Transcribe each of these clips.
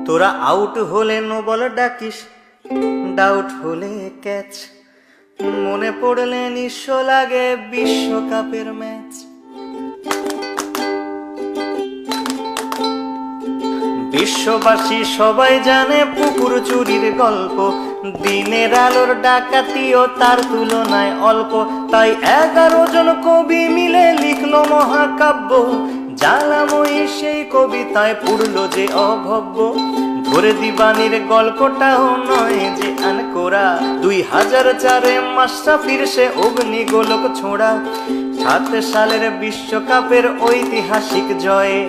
তোরা আউট হলে no ball ডাকিস, doubt হলে ক্যাচ, মনে পড়লে নিঃস্ব লাগে বিশ্বকাপের ম্যাচ। বিশ্ববাসী সবাই জানে পুকুর চুরির গল্প, দিনের আলোর ডাকাতিও তার তুলনায় অল্প। তাই 11 জন কবি মিলে লিখলো মহাকাব্য, জ্বালাময়ী সেই কবিতায় পুরলো যে অভব্য। ধরে দিবানির গল্পটাও নয় যে আনকোরা, 2004-এ মাশরাফির সে অগ্নিগোলক ছোঁড়া। 7 সালের বিশ্বকাপের ঐতিহাসিক জয়ে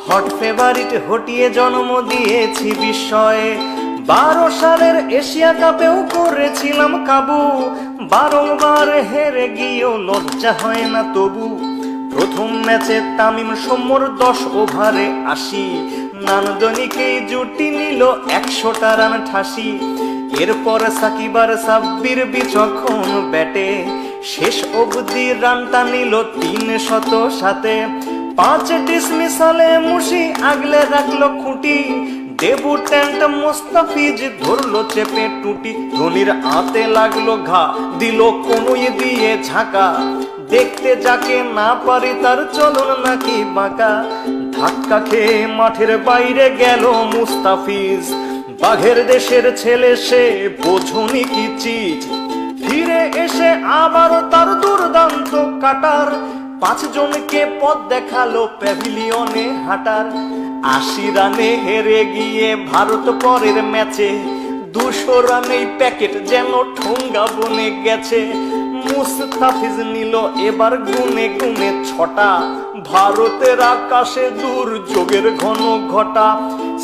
হট ফেভারিট হটিয়ে জন্ম দিয়েছি বিস্ময়ে। 12 সালের এশিয়া কাপেও করেছিলাম কাবু, বারংবার হেরে গিয়েও লজ্জা হয় না তবু। প্রথম ম্যাচে তামিম সৌম্যর 10 ওভারে 80, নান্দনিকেই জুটি নিল 100টা রান ঠাসি। এরপর সাকিবার সাব্বির বিচক্ষণ ব্যাটে শেষ অবধি রানটা নিল 307। 5 ডিসমিসালে মুশি আগলে রাখলো খুঁটি, ডেবুট্যান্ট মোস্তাফিজ ধরলো চেপে টুটি। ধোনির হাতে লাগলো ঘা, দিল কনুই দিয়ে ঝাঁকা, দেখতে যাকে না পারি তার চলন নাকি বাঁকা। ধাক্কা খেয়ে মাঠের বাইরে গেল মুস্তাফিজ, বাঘের দেশের ছেলে সে বোঝনি কি চিজ। ফিরে এসে আবারও তার দুর্দান্ত কাটার, 5 জনকে পথ দেখালো প্যাভিলিয়নে হাঁটার। 80 রানে হেরে গিয়ে ভারত পরের ম্যাচে 200 রানেই প্যাকেট যেন ঠোঙ্গা বনে গেছে। মুস্তাফিজ নিল এবার গুনে গুনে 6টা, ভারতের আকাশে দুর্যোগের ঘন ঘটা।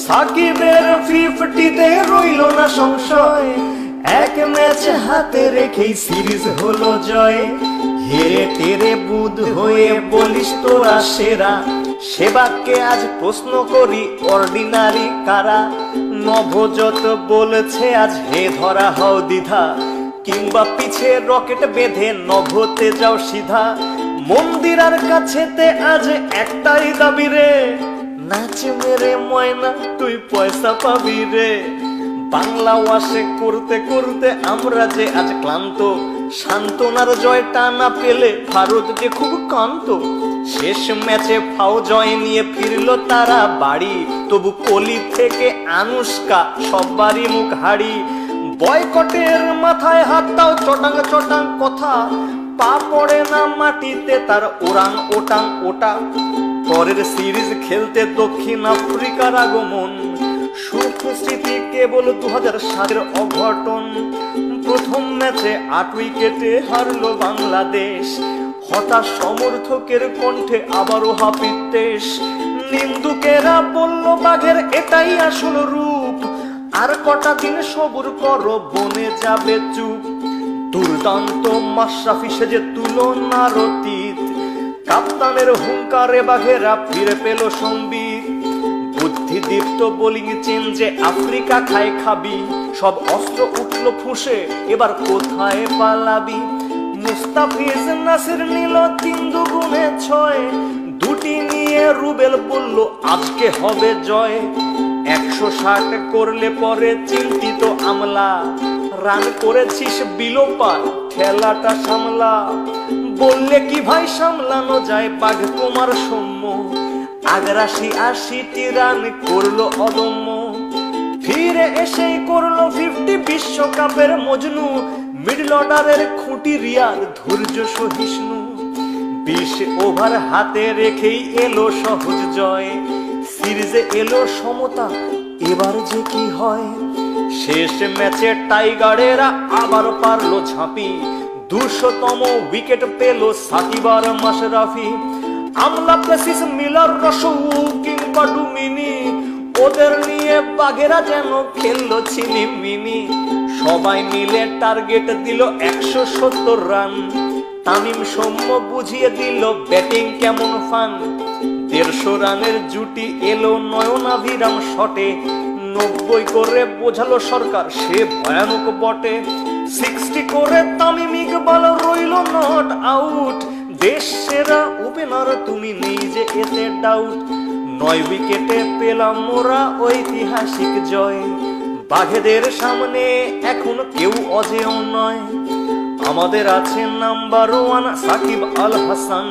সাকিবের 50-তে রইল না সংশয়, এক ম্যাচ হাতে রেখেই সিরিজ হলো জয়। হেরে টেরে বুধ হয়ে বলিস তোরা সেরা, সেবাকে আজ প্রশ্ন করি অর্ডিনারি কারা। নভোজত বলেছে আজ হে ধরা হও দ্বিধা, কিংবা পিছে রকেট বেঁধে নভতে যাও সিধা। মন্দিরার কাছেতে আজ একটাই দাবি রে, নাচ মেরে ময়না তুই পয়সা পাবি রে। বাংলা ওয়াশে করতে করতে আমরা যে আজ ক্লান্ত, সান্ত্বনার জয়টা না পেলে ভারত যে খুব কান্ত। শেষ ম্যাচে ফাও জয় নিয়ে ফিরলো তারা বাড়ি, তবু কোহলি থেকে আনুষ্কা সবারই মুখ হাড়ি। বয়কটের মাথায় হাতটাও চটাং চটাং কথা, পা পড়ে না মাটিতে তার ওরাং ওটাং ওটা। পরের সিরিজ খেলতে দক্ষিণ আফ্রিকার আগমন, সুখ স্মৃতি কেবল 2007-এর অঘটন। প্রথম ম্যাচে 8 উইকেটে হারলো বাংলাদেশ, হতাশ সমর্থকের কণ্ঠে আবারও হাপিত্তেশ। নিন্দুকেরা বলল বাঘের এটাই আসল রূপ, আর কটা দিন সবুর করো বনে যাবে চুপ। দুর্দান্ত মাশরাফি সেজে তুলনার অতীত, কাপ্তানের হুঙ্কারে বাঘেরা ফিরে পেল সম্বিত। বুদ্ধিদীপ্ত বোলিং চেঞ্জে আফ্রিকা খায় খাবি, সব অস্ত্র উঠলো ফুঁসে এবার কোথায় পালাবি। মুস্তাফিজ নাসির নিল 3 দুগুণে 6, দুটি নিয়ে রুবেল বলল আজকে হবে জয়। 160 করলে পরে চিন্তিত আমলা, রান করেছিস বিলোপার খেলাটা সামলা। বললে কি ভাই সামলানো যায় বাঘ কুমার সৌম্য, ৮৮টি রান করলো অদম্য। ফিরে এসেই করলো 50 বিশ্বকাপের মজনু, মিডল অর্ডারের খুঁটি রিয়ার ধৈর্য সহিষ্ণু। 20 ওভার হাতে রেখেই এলো সহজ জয়, সিরিজে এলো সমতা এবার যে কি হয়। শেষ ম্যাচে টাইগারেরা আবার পারলো ঝাঁপি, 200তম উইকেট পেল সাকিব আর মাশরাফি। আমলা প্রেসিস মিলার রসৌ কিংবা ডুমিনি, ওদের নিয়ে বাঘেরা যেন খেললো ছিনিমিনি। সবাই মিলে টার্গেট দিল 170 রান, তামিম সৌম্য বুঝিয়ে দিল ব্যাটিং কেমন ফান। 150 রানের জুটি এলো নয়নাভিরাম শটে, 90 করে বোঝালো সরকার সে ভয়ানক বটে। 60 করে তামিম ইকবাল রইল নট আউট, দেশ সেরা ওপেনার তুমি নেই যে এতে ডাউট। 9 উইকেটে পেলাম মোরা ঐতিহাসিক জয়। বাঘেদের সামনে এখন কেউ অজেয় নয়, আমাদের আছে নাম্বার 1 সাকিব আল হাসান,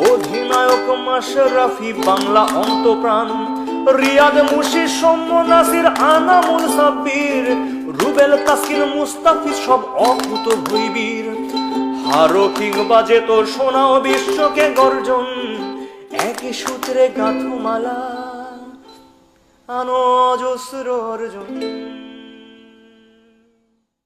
অধিনায়ক মাশরাফি বাংলা অন্তপ্রাণ, রিয়াদ মুশি সৌম্য নাসির আনামুল সাব্বির, রুবেল তাসকিন মুস্তাফিজ সব অকুত ভুইবীর। হারো কিংবা যেত শোনাও বিশ্বকে গর্জন, একই সূত্রে গাঁথো মালা আনো অজস্র অর্জন।